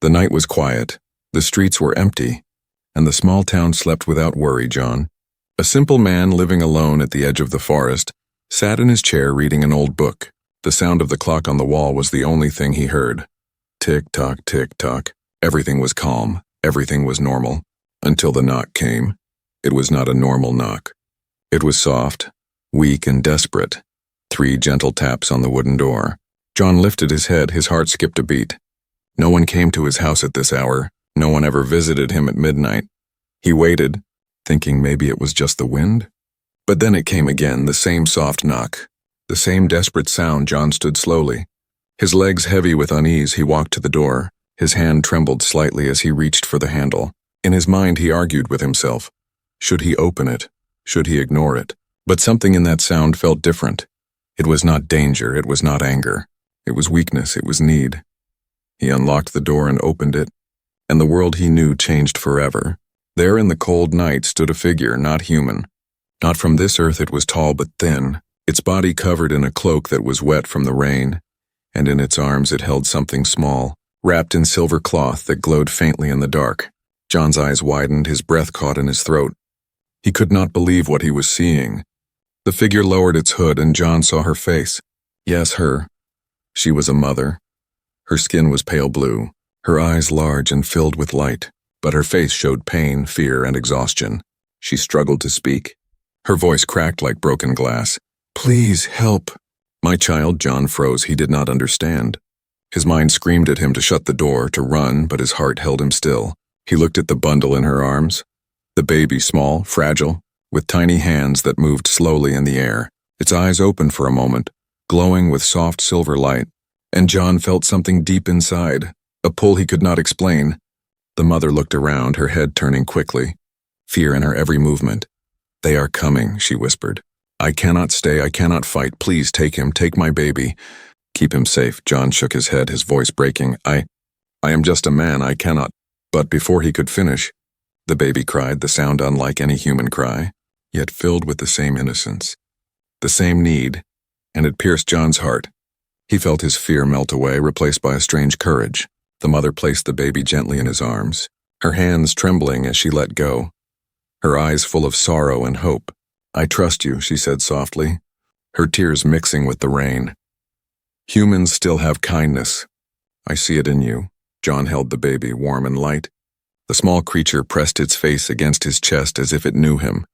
The night was quiet, the streets were empty, and the small town slept without worry. John, a simple man living alone at the edge of the forest, sat in his chair reading an old book. The sound of the clock on the wall was the only thing he heard. Tick-tock, tick-tock. Everything was calm, everything was normal, until the knock came. It was not a normal knock. It was soft, weak and desperate. 3 gentle taps on the wooden door. John lifted his head, his heart skipped a beat. No one came to his house at this hour. No one ever visited him at midnight. He waited, thinking maybe it was just the wind. But then it came again, the same soft knock. The same desperate sound. John stood slowly. His legs heavy with unease, he walked to the door. His hand trembled slightly as he reached for the handle. In his mind he argued with himself. Should he open it? Should he ignore it? But something in that sound felt different. It was not danger, it was not anger. It was weakness, it was need. He unlocked the door and opened it, and the world he knew changed forever. There in the cold night stood a figure, not human. Not from this earth. It was tall but thin, its body covered in a cloak that was wet from the rain, and in its arms it held something small, wrapped in silver cloth that glowed faintly in the dark. John's eyes widened, his breath caught in his throat. He could not believe what he was seeing. The figure lowered its hood and John saw her face. Yes, her. She was a mother. Her skin was pale blue, her eyes large and filled with light, but her face showed pain, fear, and exhaustion. She struggled to speak. Her voice cracked like broken glass. Please, help. My child. John froze. He did not understand. His mind screamed at him to shut the door, to run, but his heart held him still. He looked at the bundle in her arms. The baby, small, fragile, with tiny hands that moved slowly in the air. Its eyes opened for a moment, glowing with soft silver light, and John felt something deep inside, a pull he could not explain. The mother looked around, her head turning quickly, fear in her every movement. They are coming, she whispered. I cannot stay, I cannot fight. Please take him, take my baby. Keep him safe. John shook his head, his voice breaking. I am just a man, I cannot. But before he could finish, the baby cried, the sound unlike any human cry, yet filled with the same innocence, the same need, and it pierced John's heart. He felt his fear melt away, replaced by a strange courage. The mother placed the baby gently in his arms, her hands trembling as she let go, her eyes full of sorrow and hope. I trust you, she said softly, her tears mixing with the rain. Humans still have kindness. I see it in you. John held the baby, warm and light. The small creature pressed its face against his chest as if it knew him,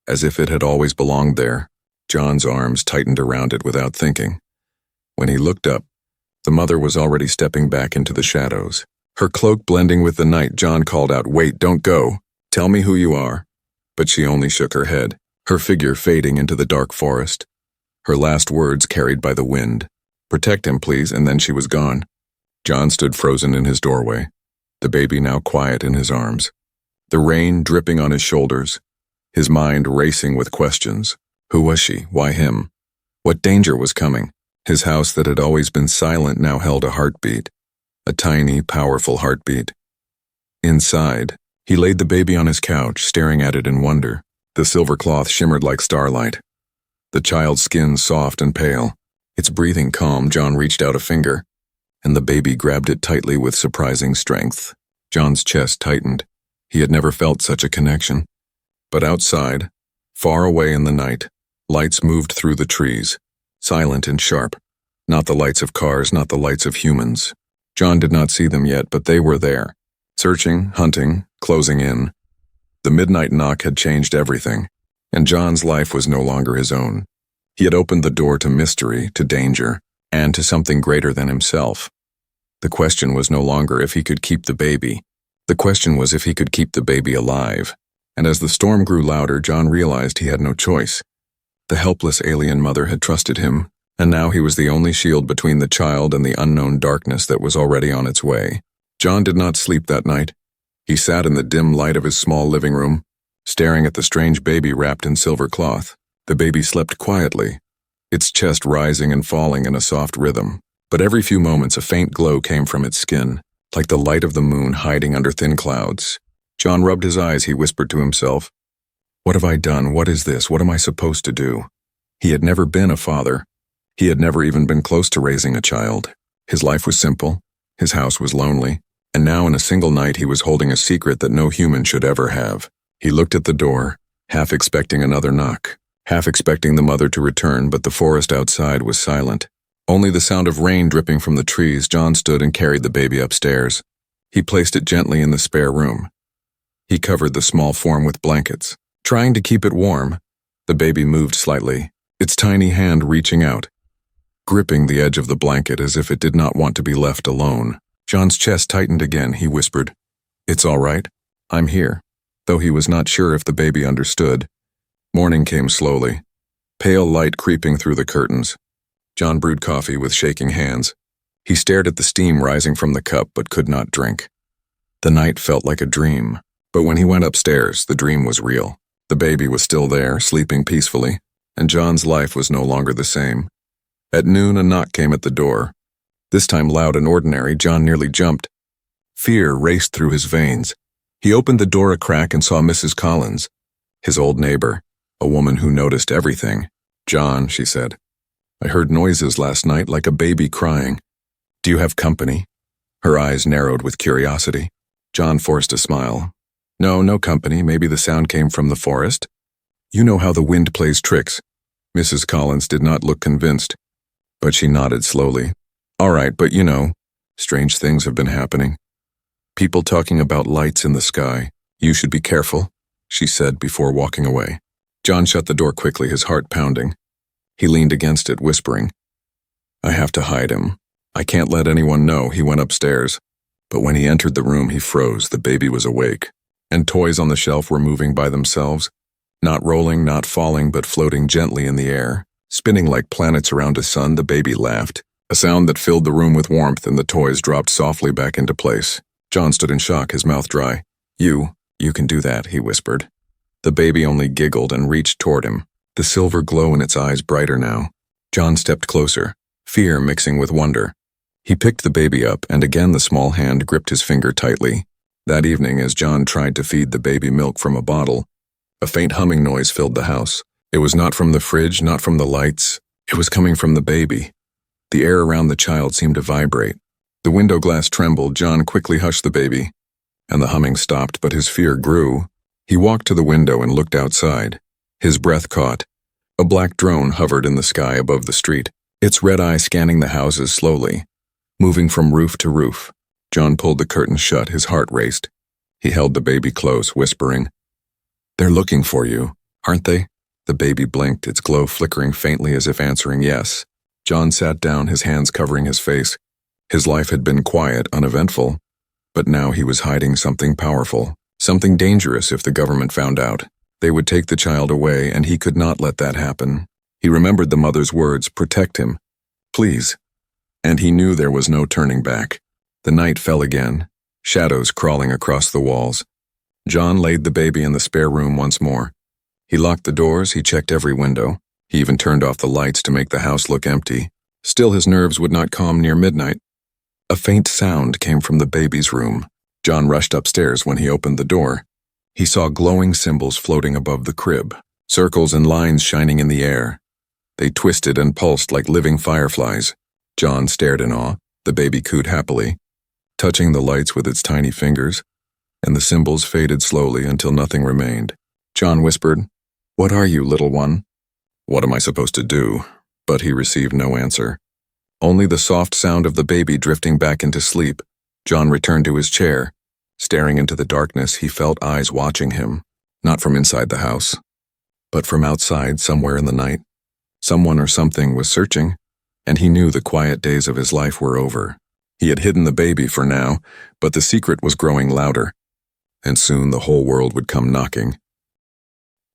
as if it had always belonged there. John's arms tightened around it without thinking. When he looked up, the mother was already stepping back into the shadows. Her cloak blending with the night. John called out, Wait, don't go. Tell me who you are. But she only shook her head, her figure fading into the dark forest. Her last words carried by the wind. Protect him, please, and then she was gone. John stood frozen in his doorway, the baby now quiet in his arms, the rain dripping on his shoulders, his mind racing with questions. Who was she? Why him? What danger was coming? His house that had always been silent now held a heartbeat, a tiny, powerful heartbeat. Inside, he laid the baby on his couch, staring at it in wonder. The silver cloth shimmered like starlight, the child's skin soft and pale, its breathing calm. John reached out a finger, and the baby grabbed it tightly with surprising strength. John's chest tightened. He had never felt such a connection. But outside, far away in the night, lights moved through the trees, silent and sharp. Not the lights of cars, not the lights of humans. John did not see them yet, but they were there, searching, hunting, closing in. The midnight knock had changed everything, and John's life was no longer his own. He had opened the door to mystery, to danger, and to something greater than himself. The question was no longer if he could keep the baby. The question was if he could keep the baby alive. And as the storm grew louder, John realized he had no choice. The helpless alien mother had trusted him, and now he was the only shield between the child and the unknown darkness that was already on its way. John did not sleep that night. He sat in the dim light of his small living room, staring at the strange baby wrapped in silver cloth. The baby slept quietly, its chest rising and falling in a soft rhythm. But every few moments a faint glow came from its skin, like the light of the moon hiding under thin clouds. John rubbed his eyes. He whispered to himself, What have I done? What is this? What am I supposed to do? He had never been a father. He had never even been close to raising a child. His life was simple. His house was lonely. And now in a single night he was holding a secret that no human should ever have. He looked at the door, half expecting another knock, half expecting the mother to return, but the forest outside was silent. Only the sound of rain dripping from the trees. John stood and carried the baby upstairs. He placed it gently in the spare room. He covered the small form with blankets. Trying to keep it warm, the baby moved slightly, its tiny hand reaching out, gripping the edge of the blanket as if it did not want to be left alone. John's chest tightened again. He whispered, "It's all right. I'm here." Though he was not sure if the baby understood. Morning came slowly, pale light creeping through the curtains. John brewed coffee with shaking hands. He stared at the steam rising from the cup but could not drink. The night felt like a dream, but when he went upstairs, the dream was real. The baby was still there, sleeping peacefully, and John's life was no longer the same. At noon, a knock came at the door. This time loud and ordinary. John nearly jumped. Fear raced through his veins. He opened the door a crack and saw Mrs. Collins, his old neighbor, a woman who noticed everything. "John," she said, "I heard noises last night like a baby crying. Do you have company?" Her eyes narrowed with curiosity. John forced a smile. No company. Maybe the sound came from the forest." "You know how the wind plays tricks." Mrs. Collins did not look convinced, but she nodded slowly. "All right, but strange things have been happening. People talking about lights in the sky. You should be careful," she said before walking away. John shut the door quickly, his heart pounding. He leaned against it, whispering, "I have to hide him. I can't let anyone know." He went upstairs, but when he entered the room, he froze. The baby was awake, and toys on the shelf were moving by themselves, not rolling, not falling, but floating gently in the air, spinning like planets around a sun. The baby laughed, a sound that filled the room with warmth, and the toys dropped softly back into place. John stood in shock, his mouth dry. You can do that," he whispered. The baby only giggled and reached toward him, the silver glow in its eyes brighter now. John stepped closer, fear mixing with wonder. He picked the baby up, and again the small hand gripped his finger tightly. That evening, as John tried to feed the baby milk from a bottle, a faint humming noise filled the house. It was not from the fridge, not from the lights. It was coming from the baby. The air around the child seemed to vibrate. The window glass trembled. John quickly hushed the baby, and the humming stopped, but his fear grew. He walked to the window and looked outside. His breath caught. A black drone hovered in the sky above the street, its red eye scanning the houses slowly, moving from roof to roof. John pulled the curtains shut, his heart raced. He held the baby close, whispering, "They're looking for you, aren't they?" The baby blinked, its glow flickering faintly as if answering yes. John sat down, his hands covering his face. His life had been quiet, uneventful, but now he was hiding something powerful, something dangerous. If the government found out, they would take the child away, and he could not let that happen. He remembered the mother's words, "Protect him, please," and he knew there was no turning back. The night fell again, shadows crawling across the walls. John laid the baby in the spare room once more. He locked the doors, he checked every window. He even turned off the lights to make the house look empty. Still, his nerves would not calm near midnight. A faint sound came from the baby's room. John rushed upstairs. When he opened the door, he saw glowing symbols floating above the crib, circles and lines shining in the air. They twisted and pulsed like living fireflies. John stared in awe. The baby cooed happily, touching the lights with its tiny fingers, and the symbols faded slowly until nothing remained. John whispered, "What are you, little one?" "What am I supposed to do?" But he received no answer. Only the soft sound of the baby drifting back into sleep. John returned to his chair. Staring into the darkness, he felt eyes watching him, not from inside the house, but from outside, somewhere in the night. Someone or something was searching, and he knew the quiet days of his life were over. He had hidden the baby for now, but the secret was growing louder, and soon the whole world would come knocking.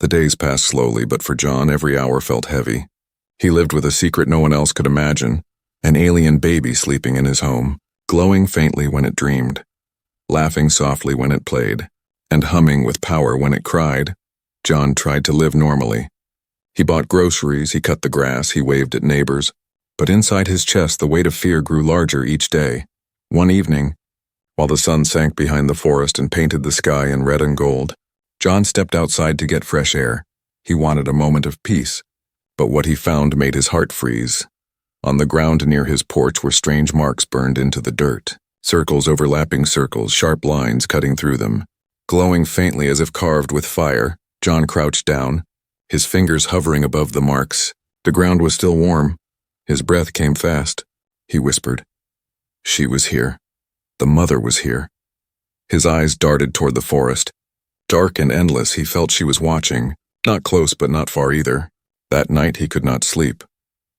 The days passed slowly, but for John, every hour felt heavy. He lived with a secret no one else could imagine, an alien baby sleeping in his home, glowing faintly when it dreamed, laughing softly when it played, and humming with power when it cried. John tried to live normally. He bought groceries, he cut the grass, he waved at neighbors, but inside his chest the weight of fear grew larger each day. One evening, while the sun sank behind the forest and painted the sky in red and gold, John stepped outside to get fresh air. He wanted a moment of peace, but what he found made his heart freeze. On the ground near his porch were strange marks burned into the dirt, Circles overlapping circles, sharp lines cutting through them. Glowing faintly as if carved with fire, John crouched down, his fingers hovering above the marks. The ground was still warm. His breath came fast. He whispered. She was here. The mother was here. His eyes darted toward the forest. Dark and endless, he felt she was watching, not close but not far either. That night he could not sleep.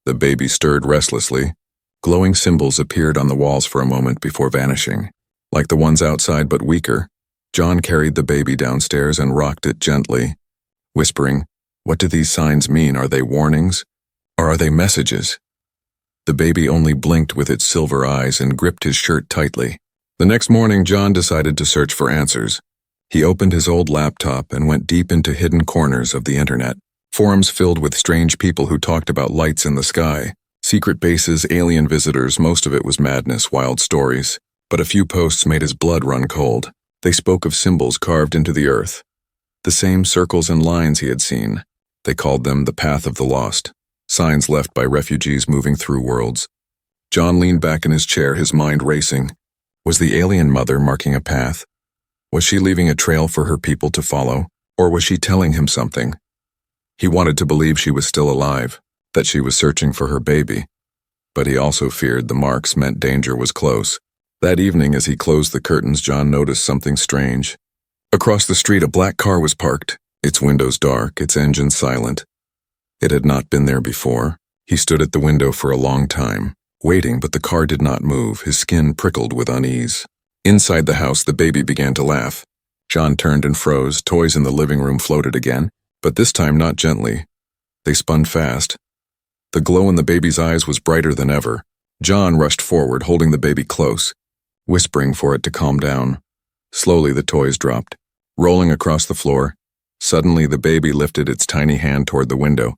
The baby stirred restlessly. Glowing symbols appeared on the walls for a moment before vanishing. Like the ones outside but weaker, John carried the baby downstairs and rocked it gently, whispering, "What do these signs mean? Are they warnings? Or are they messages?" The baby only blinked with its silver eyes and gripped his shirt tightly. The next morning, John decided to search for answers. He opened his old laptop and went deep into hidden corners of the internet. Forums filled with strange people who talked about lights in the sky, secret bases, alien visitors. Most of it was madness, wild stories. But a few posts made his blood run cold. They spoke of symbols carved into the earth. The same circles and lines he had seen. They called them the path of the lost, signs left by refugees moving through worlds. John leaned back in his chair, his mind racing. Was the alien mother marking a path? Was she leaving a trail for her people to follow? Or was she telling him something? He wanted to believe she was still alive, that she was searching for her baby. But he also feared the marks meant danger was close. That evening, as he closed the curtains, John noticed something strange. Across the street, a black car was parked, its windows dark, its engine silent. It had not been there before. He stood at the window for a long time, waiting, but the car did not move. His skin prickled with unease. Inside the house, the baby began to laugh. John turned and froze. Toys in the living room floated again, but this time not gently. They spun fast. The glow in the baby's eyes was brighter than ever. John rushed forward, holding the baby close, whispering for it to calm down. Slowly the toys dropped, rolling across the floor. Suddenly the baby lifted its tiny hand toward the window.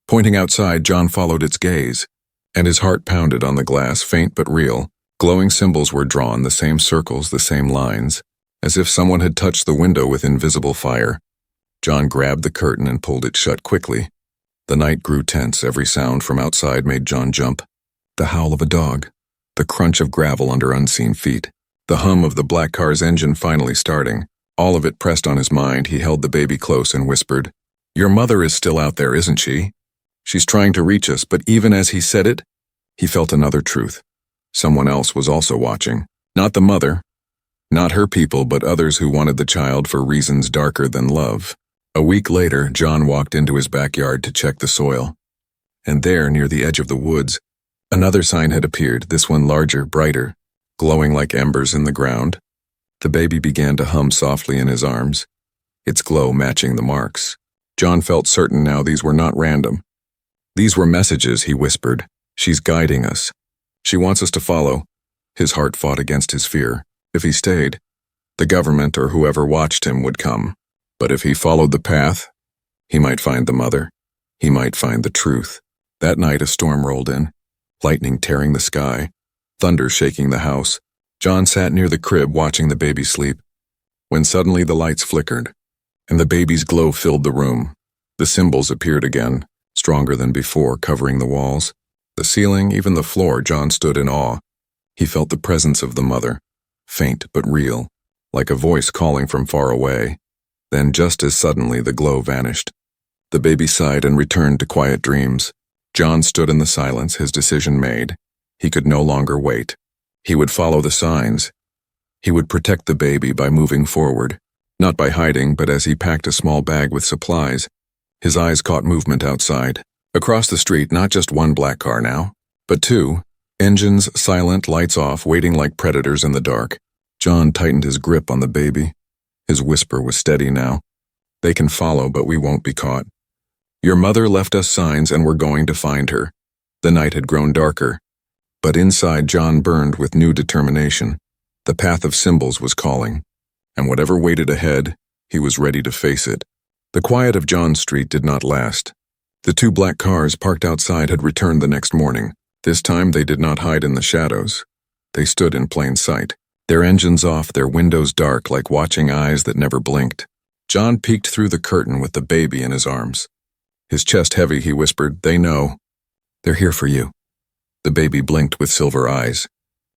Pointing outside, John followed its gaze, and his heart pounded on the glass, faint but real. Glowing symbols were drawn, the same circles, the same lines, as if someone had touched the window with invisible fire. John grabbed the curtain and pulled it shut quickly. The night grew tense. Every sound from outside made John jump. The howl of a dog, the crunch of gravel under unseen feet, the hum of the black car's engine finally starting. All of it pressed on his mind. He held the baby close and whispered, "Your mother is still out there, isn't she? She's trying to reach us." But even as he said it, he felt another truth. Someone else was also watching. Not the mother, not her people, but others who wanted the child for reasons darker than love. A week later, John walked into his backyard to check the soil. And there, near the edge of the woods, another sign had appeared, this one larger, brighter, glowing like embers in the ground. The baby began to hum softly in his arms, its glow matching the marks. John felt certain now these were not random. These were messages, he whispered. She's guiding us. She wants us to follow. His heart fought against his fear. If he stayed, the government or whoever watched him would come. But if he followed the path, he might find the mother. He might find the truth. That night a storm rolled in, lightning tearing the sky, thunder shaking the house. John sat near the crib watching the baby sleep, when suddenly the lights flickered, and the baby's glow filled the room. The symbols appeared again, stronger than before, covering the walls. The ceiling, even the floor. John stood in awe. He felt the presence of the mother, faint but real, like a voice calling from far away. Then, just as suddenly, the glow vanished. The baby sighed and returned to quiet dreams. John stood in the silence, his decision made. He could no longer wait. He would follow the signs. He would protect the baby by moving forward, not by hiding, but as he packed a small bag with supplies. His eyes caught movement outside. Across the street, not just one black car now, but two. Engines silent, lights off, waiting like predators in the dark. John tightened his grip on the baby. His whisper was steady now. "They can follow, but we won't be caught. Your mother left us signs and we're going to find her." The night had grown darker, but inside John burned with new determination. The path of symbols was calling, and whatever waited ahead, he was ready to face it. The quiet of John Street did not last. The two black cars parked outside had returned the next morning. This time they did not hide in the shadows. They stood in plain sight, their engines off, their windows dark like watching eyes that never blinked. John peeked through the curtain with the baby in his arms. His chest heavy, he whispered, "They know. They're here for you." The baby blinked with silver eyes.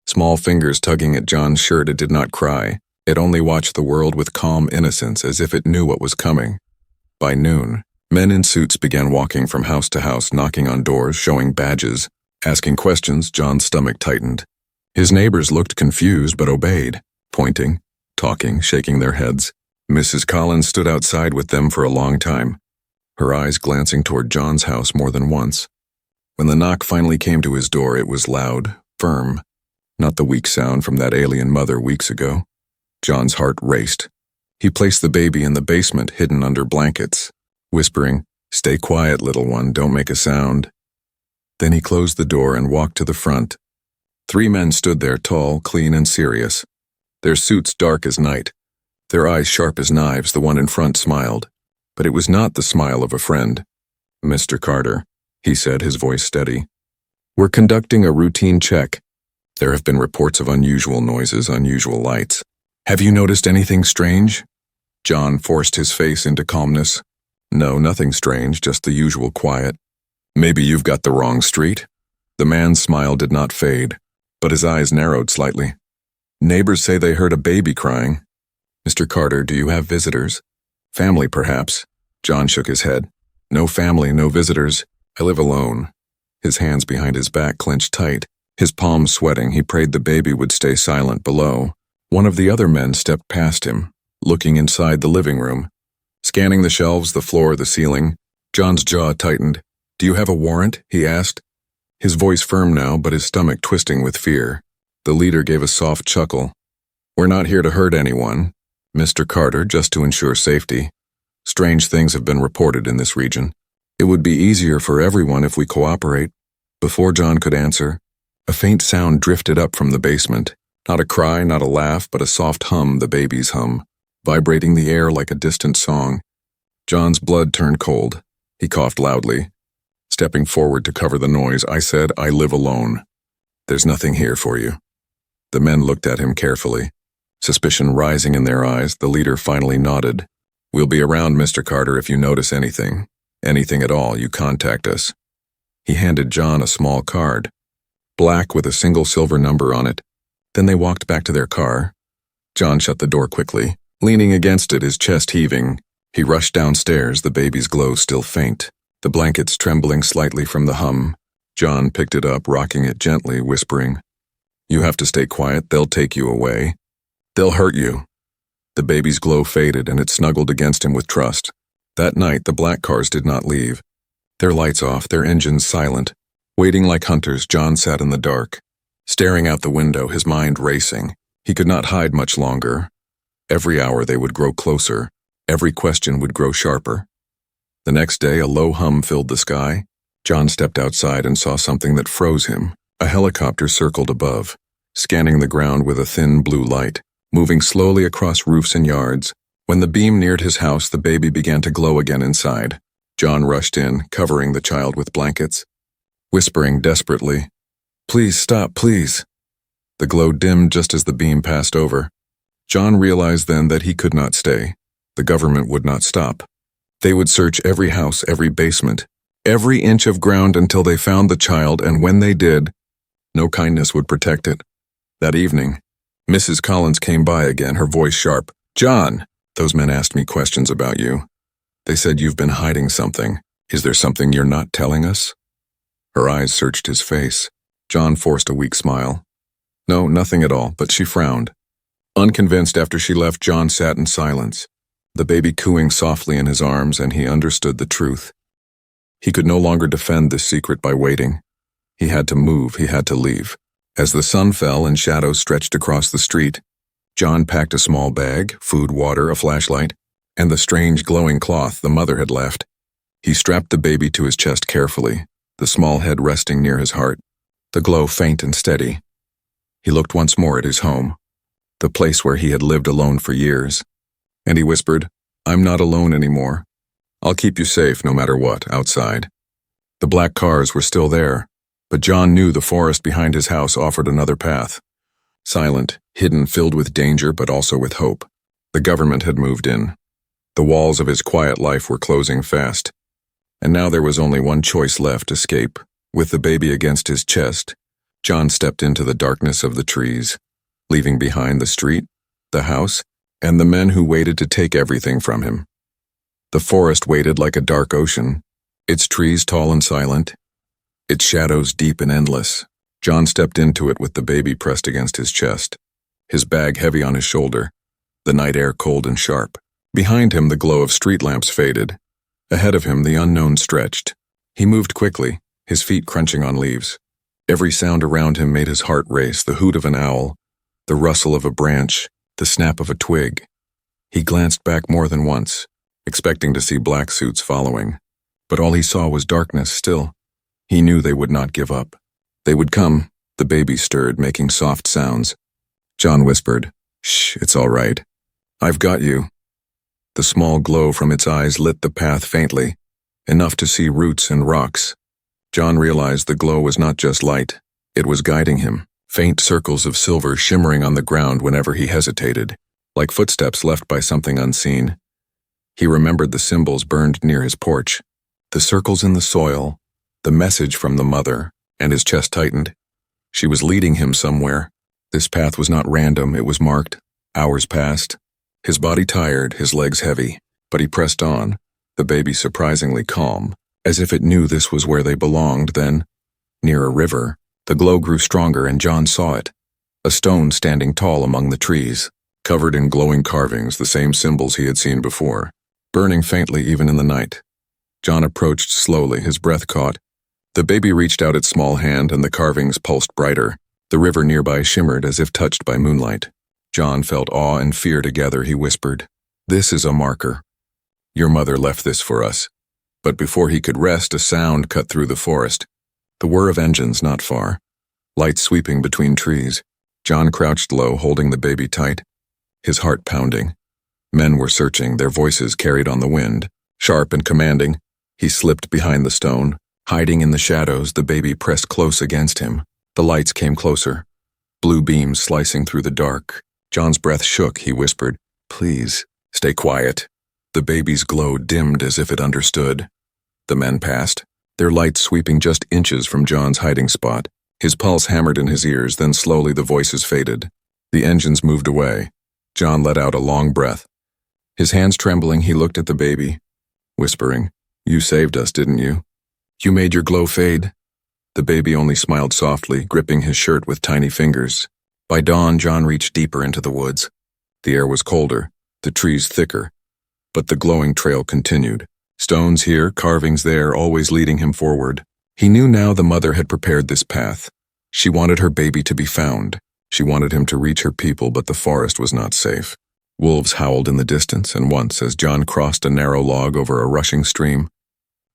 Small fingers tugging at John's shirt. It did not cry. It only watched the world with calm innocence, as if it knew what was coming. By noon, men in suits began walking from house to house, knocking on doors, showing badges, asking questions. John's stomach tightened. His neighbors looked confused but obeyed, pointing, talking, shaking their heads. Mrs. Collins stood outside with them for a long time, her eyes glancing toward John's house more than once. When the knock finally came to his door, it was loud, firm, not the weak sound from that alien mother weeks ago. John's heart raced. He placed the baby in the basement, hidden under blankets, whispering, "Stay quiet, little one, don't make a sound." Then he closed the door and walked to the front. 3 men stood there, tall, clean, and serious, their suits dark as night, their eyes sharp as knives. The one in front smiled, but it was not the smile of a friend. "Mr. Carter," he said, his voice steady, "we're conducting a routine check. There have been reports of unusual noises, unusual lights. Have you noticed anything strange?" John forced his face into calmness. "No, nothing strange, just the usual quiet." "Maybe you've got the wrong street?" The man's smile did not fade, but his eyes narrowed slightly. "Neighbors say they heard a baby crying." "Mr. Carter, do you have visitors?" "Family, perhaps." John shook his head. "No family, no visitors. I live alone." His hands behind his back clenched tight, his palms sweating. He prayed the baby would stay silent below. One of the other men stepped past him, looking inside the living room, scanning the shelves, the floor, the ceiling. John's jaw tightened. "Do you have a warrant?" he asked, his voice firm now, but his stomach twisting with fear. The leader gave a soft chuckle. "We're not here to hurt anyone, Mr. Carter, just to ensure safety. Strange things have been reported in this region. It would be easier for everyone if we cooperate." Before John could answer, a faint sound drifted up from the basement. Not a cry, not a laugh, but a soft hum, the baby's hum, vibrating the air like a distant song. John's blood turned cold. He coughed loudly. Stepping forward to cover the noise, I said, "I live alone. There's nothing here for you." The men looked at him carefully, suspicion rising in their eyes. The leader finally nodded. "We'll be around, Mr. Carter, if you notice anything. Anything at all, you contact us." He handed John a small card, black with a single silver number on it. Then they walked back to their car. John shut the door quickly, leaning against it, his chest heaving. He rushed downstairs, the baby's glow still faint, the blankets trembling slightly from the hum. John picked it up, rocking it gently, whispering, "You have to stay quiet, they'll take you away. They'll hurt you." The baby's glow faded, and it snuggled against him with trust. That night, the black cars did not leave. Their lights off, their engines silent. Waiting like hunters, John sat in the dark, staring out the window, his mind racing. He could not hide much longer. Every hour they would grow closer. Every question would grow sharper. The next day, a low hum filled the sky. John stepped outside and saw something that froze him. A helicopter circled above, scanning the ground with a thin blue light, moving slowly across roofs and yards. When the beam neared his house, the baby began to glow again inside. John rushed in, covering the child with blankets, whispering desperately, "Please stop, please." The glow dimmed just as the beam passed over. John realized then that he could not stay. The government would not stop. They would search every house, every basement, every inch of ground until they found the child, and when they did, no kindness would protect it. That evening, Mrs. Collins came by again, her voice sharp. "John, those men asked me questions about you. They said you've been hiding something. Is there something you're not telling us?" Her eyes searched his face. John forced a weak smile. "No, nothing at all," but she frowned. Unconvinced after she left, John sat in silence, the baby cooing softly in his arms, and he understood the truth. He could no longer defend this secret by waiting. He had to move, he had to leave. As the sun fell and shadows stretched across the street, John packed a small bag, food, water, a flashlight, and the strange glowing cloth the mother had left. He strapped the baby to his chest carefully, the small head resting near his heart, the glow faint and steady. He looked once more at his home, the place where he had lived alone for years, and he whispered, "I'm not alone anymore. I'll keep you safe no matter what, outside." The black cars were still there, but John knew the forest behind his house offered another path. Silent, hidden, filled with danger but also with hope. The government had moved in. The walls of his quiet life were closing fast. And now there was only one choice left, escape. With the baby against his chest, John stepped into the darkness of the trees, leaving behind the street, the house, and the men who waited to take everything from him. The forest waited like a dark ocean, its trees tall and silent, its shadows deep and endless. John stepped into it with the baby pressed against his chest, his bag heavy on his shoulder, the night air cold and sharp. Behind him, the glow of street lamps faded. Ahead of him, the unknown stretched. He moved quickly, his feet crunching on leaves. Every sound around him made his heart race, the hoot of an owl, the rustle of a branch, the snap of a twig. He glanced back more than once, expecting to see black suits following. But all he saw was darkness still. He knew they would not give up. They would come. The baby stirred, making soft sounds. John whispered, "Shh, it's all right. I've got you." The small glow from its eyes lit the path faintly, enough to see roots and rocks. John realized the glow was not just light, it was guiding him, faint circles of silver shimmering on the ground whenever he hesitated, like footsteps left by something unseen. He remembered the symbols burned near his porch, the circles in the soil, the message from the mother, and his chest tightened. She was leading him somewhere. This path was not random, it was marked. Hours passed. His body tired, his legs heavy, but he pressed on, the baby surprisingly calm, as if it knew this was where they belonged. Then, near a river, the glow grew stronger and John saw it. A stone standing tall among the trees, covered in glowing carvings, the same symbols he had seen before, burning faintly even in the night. John approached slowly, his breath caught. The baby reached out its small hand and the carvings pulsed brighter. The river nearby shimmered as if touched by moonlight. John felt awe and fear together. He whispered, "This is a marker. Your mother left this for us." But before he could rest, a sound cut through the forest. The whir of engines not far, lights sweeping between trees. John crouched low, holding the baby tight, his heart pounding. Men were searching, their voices carried on the wind, sharp and commanding. He slipped behind the stone, hiding in the shadows. The baby pressed close against him. The lights came closer, blue beams slicing through the dark. John's breath shook. He whispered, "Please, stay quiet." The baby's glow dimmed as if it understood. The men passed, their lights sweeping just inches from John's hiding spot. His pulse hammered in his ears, then slowly the voices faded. The engines moved away. John let out a long breath. His hands trembling, he looked at the baby, whispering, "You saved us, didn't you? You made your glow fade." The baby only smiled softly, gripping his shirt with tiny fingers. By dawn, John reached deeper into the woods. The air was colder, the trees thicker, but the glowing trail continued. Stones here, carvings there, always leading him forward. He knew now the mother had prepared this path. She wanted her baby to be found. She wanted him to reach her people, but the forest was not safe. Wolves howled in the distance, and once, as John crossed a narrow log over a rushing stream,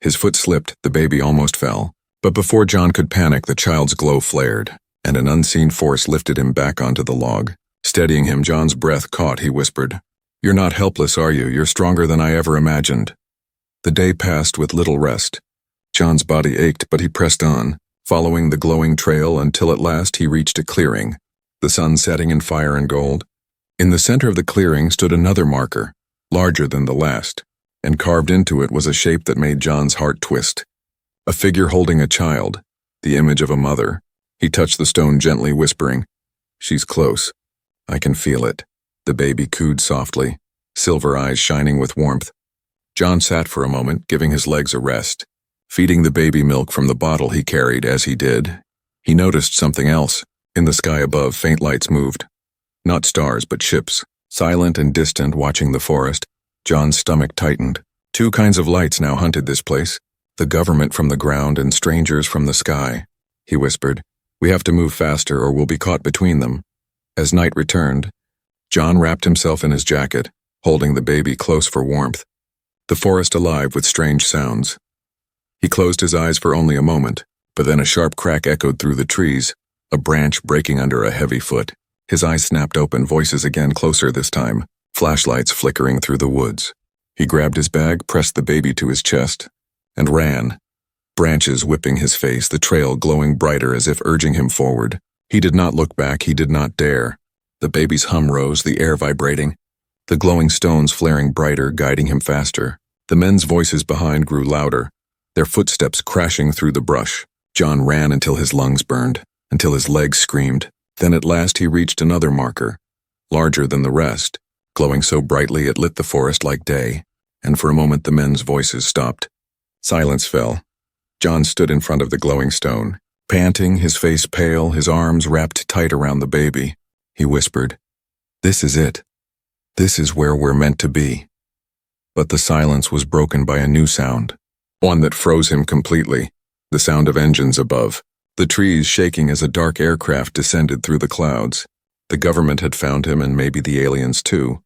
his foot slipped, the baby almost fell. But before John could panic, the child's glow flared, and an unseen force lifted him back onto the log. Steadying him, John's breath caught. He whispered, "You're not helpless, are you? You're stronger than I ever imagined." The day passed with little rest. John's body ached, but he pressed on, following the glowing trail until at last he reached a clearing, the sun setting in fire and gold. In the center of the clearing stood another marker, larger than the last, and carved into it was a shape that made John's heart twist. A figure holding a child, the image of a mother. He touched the stone gently, whispering, "She's close. I can feel it." The baby cooed softly, silver eyes shining with warmth. John sat for a moment, giving his legs a rest, feeding the baby milk from the bottle he carried. As he did, he noticed something else. In the sky above, faint lights moved. Not stars, but ships, silent and distant, watching the forest. John's stomach tightened. Two kinds of lights now hunted this place, the government from the ground and strangers from the sky. He whispered, "We have to move faster or we'll be caught between them." As night returned, John wrapped himself in his jacket, holding the baby close for warmth. The forest alive with strange sounds. He closed his eyes for only a moment, but then a sharp crack echoed through the trees, a branch breaking under a heavy foot. His eyes snapped open, voices again, closer this time, flashlights flickering through the woods. He grabbed his bag, pressed the baby to his chest, and ran. Branches whipping his face, the trail glowing brighter as if urging him forward. He did not look back, he did not dare. The baby's hum rose, the air vibrating, the glowing stones flaring brighter, guiding him faster. The men's voices behind grew louder, their footsteps crashing through the brush. John ran until his lungs burned, until his legs screamed. Then at last he reached another marker, larger than the rest, glowing so brightly it lit the forest like day, and for a moment the men's voices stopped. Silence fell. John stood in front of the glowing stone, panting, his face pale, his arms wrapped tight around the baby. He whispered, "This is it. This is where we're meant to be." But the silence was broken by a new sound, one that froze him completely, the sound of engines above, the trees shaking as a dark aircraft descended through the clouds. The government had found him, and maybe the aliens too.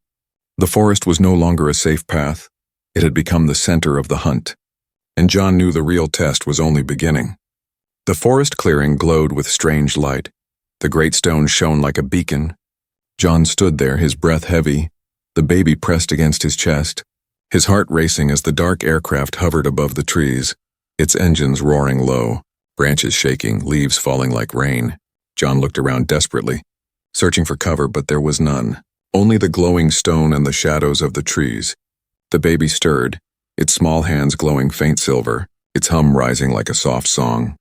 The forest was no longer a safe path. It had become the center of the hunt. And John knew the real test was only beginning. The forest clearing glowed with strange light. The great stone shone like a beacon. John stood there, his breath heavy, the baby pressed against his chest, his heart racing as the dark aircraft hovered above the trees, its engines roaring low, branches shaking, leaves falling like rain. John looked around desperately, searching for cover, but there was none. Only the glowing stone and the shadows of the trees. The baby stirred, its small hands glowing faint silver, its hum rising like a soft song.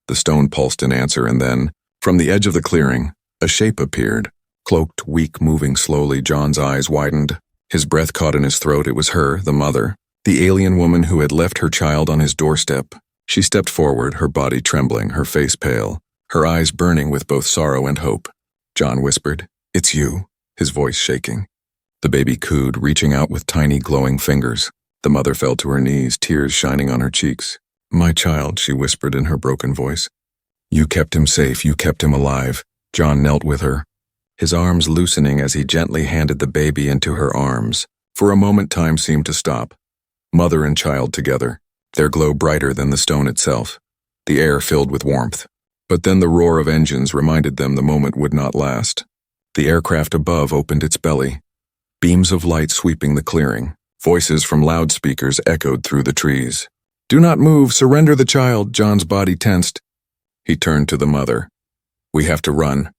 The stone pulsed in answer, and then, from the edge of the clearing, a shape appeared. Cloaked, weak, moving slowly, John's eyes widened. His breath caught in his throat. It was her, the mother, the alien woman who had left her child on his doorstep. She stepped forward, her body trembling, her face pale, her eyes burning with both sorrow and hope. John whispered, "It's you," his voice shaking. The baby cooed, reaching out with tiny glowing fingers. The mother fell to her knees, tears shining on her cheeks. "My child," she whispered in her broken voice. "You kept him safe, you kept him alive." John knelt with her, his arms loosening as he gently handed the baby into her arms. For a moment time seemed to stop. Mother and child together, their glow brighter than the stone itself, the air filled with warmth. But then the roar of engines reminded them the moment would not last. The aircraft above opened its belly, beams of light sweeping the clearing. Voices from loudspeakers echoed through the trees. "Do not move, surrender the child." John's body tensed. He turned to the mother. "We have to run.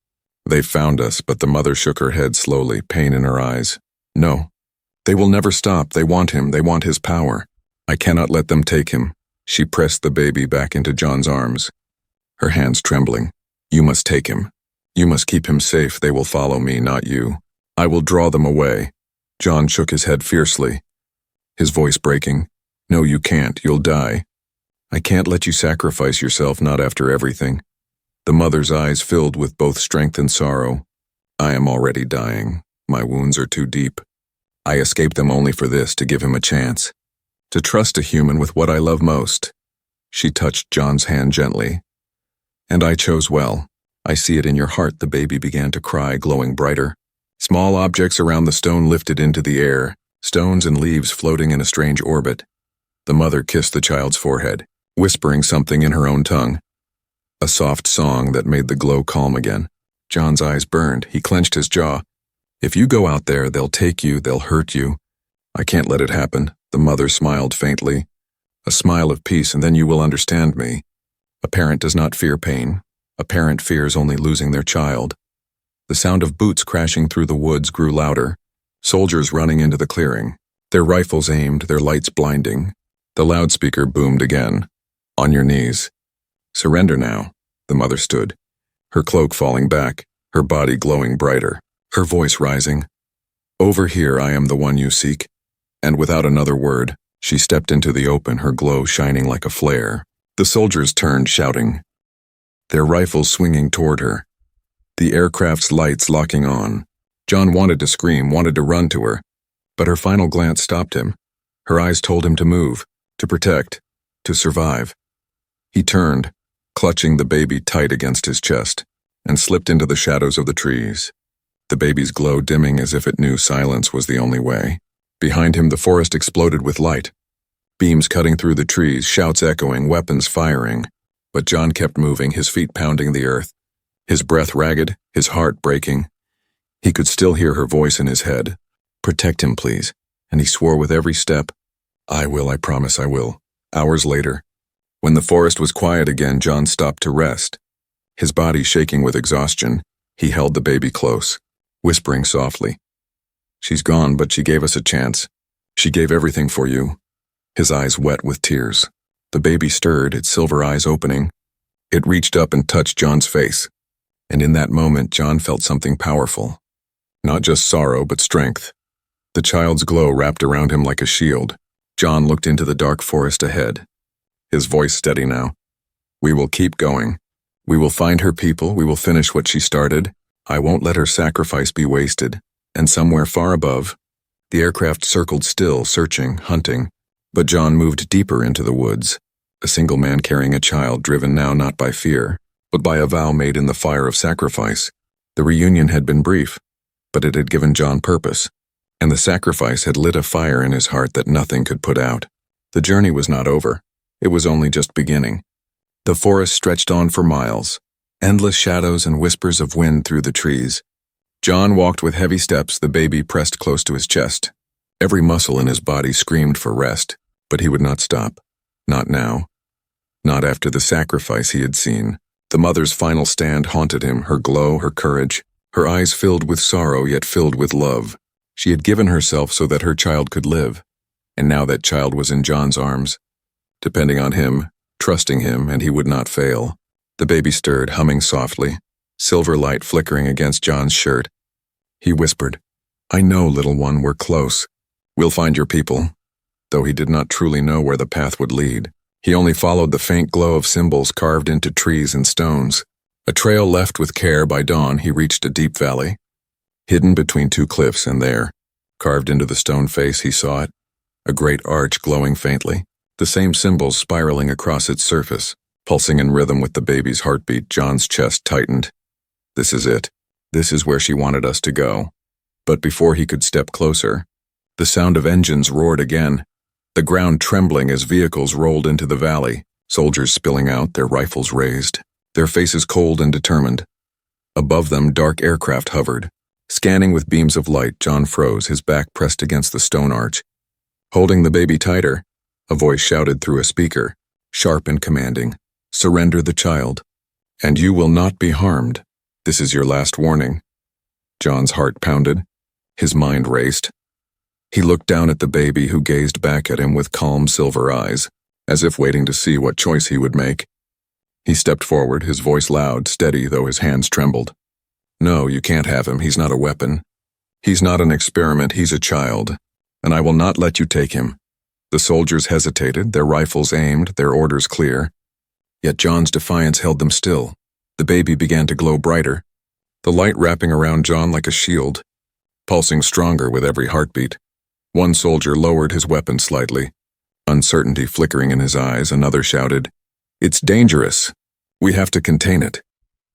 They've found us," but the mother shook her head slowly, pain in her eyes. "No. They will never stop. They want him. They want his power. I cannot let them take him." She pressed the baby back into John's arms, her hands trembling. "You must take him. You must keep him safe. They will follow me, not you. I will draw them away." John shook his head fiercely, his voice breaking. "No, you can't. You'll die. I can't let you sacrifice yourself, not after everything." The mother's eyes filled with both strength and sorrow. "I am already dying. My wounds are too deep. I escaped them only for this, to give him a chance. To trust a human with what I love most." She touched John's hand gently. "And I chose well. I see it in your heart." The baby began to cry, glowing brighter. Small objects around the stone lifted into the air, stones and leaves floating in a strange orbit. The mother kissed the child's forehead, whispering something in her own tongue. A soft song that made the glow calm again. John's eyes burned. He clenched his jaw. "If you go out there, they'll take you, they'll hurt you. I can't let it happen." The mother smiled faintly, a smile of peace. "And then you will understand me. A parent does not fear pain. A parent fears only losing their child." The sound of boots crashing through the woods grew louder, soldiers running into the clearing, their rifles aimed, their lights blinding. The loudspeaker boomed again. "On your knees. Surrender now." The mother stood, her cloak falling back, her body glowing brighter, her voice rising. "Over here, I am the one you seek." And without another word, she stepped into the open, her glow shining like a flare. The soldiers turned, shouting, their rifles swinging toward her, the aircraft's lights locking on. John wanted to scream, wanted to run to her, but her final glance stopped him. Her eyes told him to move, to protect, to survive. He turned, clutching the baby tight against his chest, and slipped into the shadows of the trees, the baby's glow dimming as if it knew silence was the only way. Behind him, the forest exploded with light, beams cutting through the trees, shouts echoing, weapons firing. But John kept moving, his feet pounding the earth, his breath ragged, his heart breaking. He could still hear her voice in his head. "Protect him, please." And he swore with every step, "I will, I promise I will." Hours later, when the forest was quiet again, John stopped to rest. His body shaking with exhaustion, he held the baby close, whispering softly, "She's gone, but she gave us a chance. She gave everything for you." His eyes wet with tears. The baby stirred, its silver eyes opening. It reached up and touched John's face, And in that moment, John felt something powerful. Not just sorrow, but strength. The child's glow wrapped around him like a shield. John looked into the dark forest ahead. His voice steady now. We will keep going. We will find her people. We will finish what she started. I won't let her sacrifice be wasted. And somewhere far above, the aircraft circled still, searching, hunting. But John moved deeper into the woods. A single man carrying a child, driven now not by fear, but by a vow made in the fire of sacrifice. The reunion had been brief, but it had given John purpose, and the sacrifice had lit a fire in his heart that nothing could put out. The journey was not over. It was only just beginning. The forest stretched on for miles, endless shadows and whispers of wind through the trees. John walked with heavy steps, the baby pressed close to his chest. Every muscle in his body screamed for rest, but he would not stop. Not now. Not after the sacrifice he had seen. The mother's final stand haunted him, her glow, her courage, her eyes filled with sorrow yet filled with love. She had given herself so that her child could live, and now that child was in John's arms, depending on him, trusting him, and he would not fail. The baby stirred, humming softly, silver light flickering against John's shirt. He whispered, I know, little one, we're close. We'll find your people. Though he did not truly know where the path would lead, he only followed the faint glow of symbols carved into trees and stones. A trail left with care by dawn, he reached a deep valley, hidden between two cliffs, and there, carved into the stone face, he saw it, a great arch glowing faintly, the same symbols spiraling across its surface, pulsing in rhythm with the baby's heartbeat. John's chest tightened. This is it. This is where she wanted us to go. But before he could step closer, the sound of engines roared again, the ground trembling as vehicles rolled into the valley, soldiers spilling out, their rifles raised, their faces cold and determined. Above them, dark aircraft hovered. Scanning with beams of light, John froze, his back pressed against the stone arch. Holding the baby tighter, a voice shouted through a speaker, sharp and commanding, surrender the child, and you will not be harmed. This is your last warning. John's heart pounded. His mind raced. He looked down at the baby, who gazed back at him with calm silver eyes, as if waiting to see what choice he would make. He stepped forward, his voice loud, steady, though his hands trembled. No, you can't have him. He's not a weapon. He's not an experiment. He's a child, and I will not let you take him. The soldiers hesitated, their rifles aimed, their orders clear. Yet John's defiance held them still. The baby began to glow brighter, the light wrapping around John like a shield, pulsing stronger with every heartbeat. One soldier lowered his weapon slightly, uncertainty flickering in his eyes. Another shouted, It's dangerous. We have to contain it.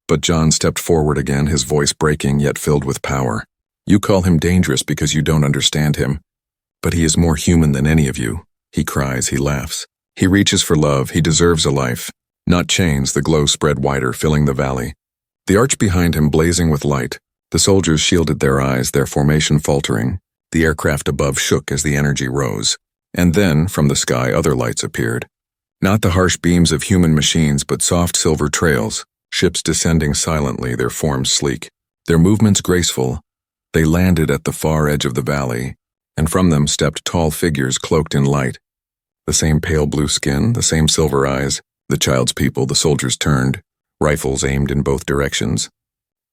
But John stepped forward again, his voice breaking yet filled with power. You call him dangerous because you don't understand him. But he is more human than any of you. He cries, he laughs. He reaches for love, he deserves a life. Not chains. The glow spread wider, filling the valley. The arch behind him blazing with light. The soldiers shielded their eyes, their formation faltering. The aircraft above shook as the energy rose. And then, from the sky, other lights appeared. Not the harsh beams of human machines, but soft silver trails, ships descending silently, their forms sleek, their movements graceful. They landed at the far edge of the valley, and from them stepped tall figures cloaked in light. The same pale blue skin, the same silver eyes. The child's people. The soldiers turned, rifles aimed in both directions.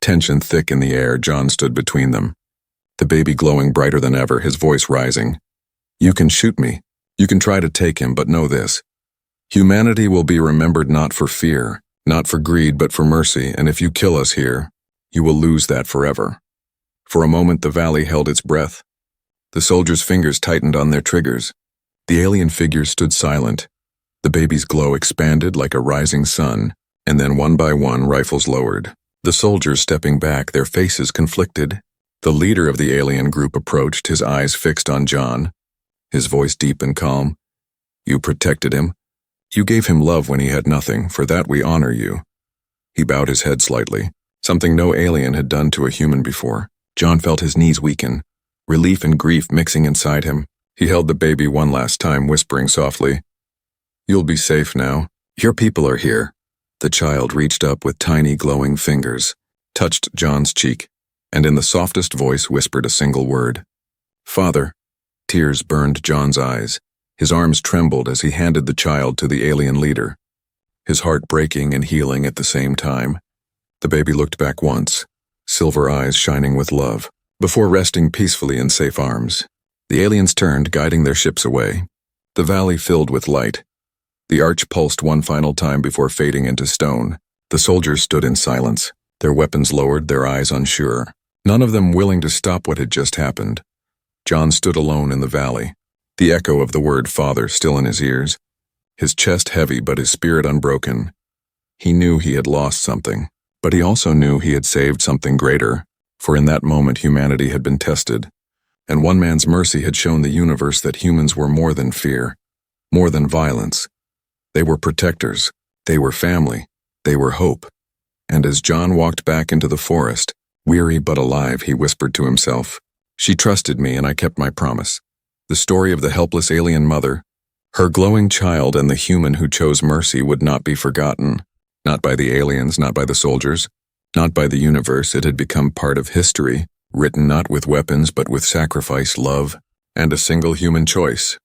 Tension thick in the air, John stood between them. The baby glowing brighter than ever, his voice rising. You can shoot me. You can try to take him, but know this. Humanity will be remembered not for fear, not for greed, but for mercy, and if you kill us here, you will lose that forever. For a moment the valley held its breath. The soldiers' fingers tightened on their triggers. The alien figures stood silent. The baby's glow expanded like a rising sun, and then one by one rifles lowered. The soldiers stepping back, their faces conflicted. The leader of the alien group approached, his eyes fixed on John, his voice deep and calm. You protected him. You gave him love when he had nothing. For that we honor you. He bowed his head slightly, something no alien had done to a human before. John felt his knees weaken, relief and grief mixing inside him. He held the baby one last time, whispering softly, You'll be safe now. Your people are here. The child reached up with tiny glowing fingers, touched John's cheek, and in the softest voice whispered a single word. Father. Tears burned John's eyes. His arms trembled as he handed the child to the alien leader, his heart breaking and healing at the same time. The baby looked back once, silver eyes shining with love, before resting peacefully in safe arms. The aliens turned, guiding their ships away. The valley filled with light. The arch pulsed one final time before fading into stone. The soldiers stood in silence, their weapons lowered, their eyes unsure, none of them willing to stop what had just happened. John stood alone in the valley, the echo of the word father still in his ears, his chest heavy but his spirit unbroken. He knew he had lost something, but he also knew he had saved something greater, for in that moment humanity had been tested, and one man's mercy had shown the universe that humans were more than fear, more than violence. They were protectors, they were family, they were hope. And as John walked back into the forest, weary but alive, he whispered to himself, "She trusted me and I kept my promise." The story of the helpless alien mother, her glowing child, and the human who chose mercy would not be forgotten. Not by the aliens, not by the soldiers, not by the universe. It had become part of history, written not with weapons but with sacrifice, love, and a single human choice.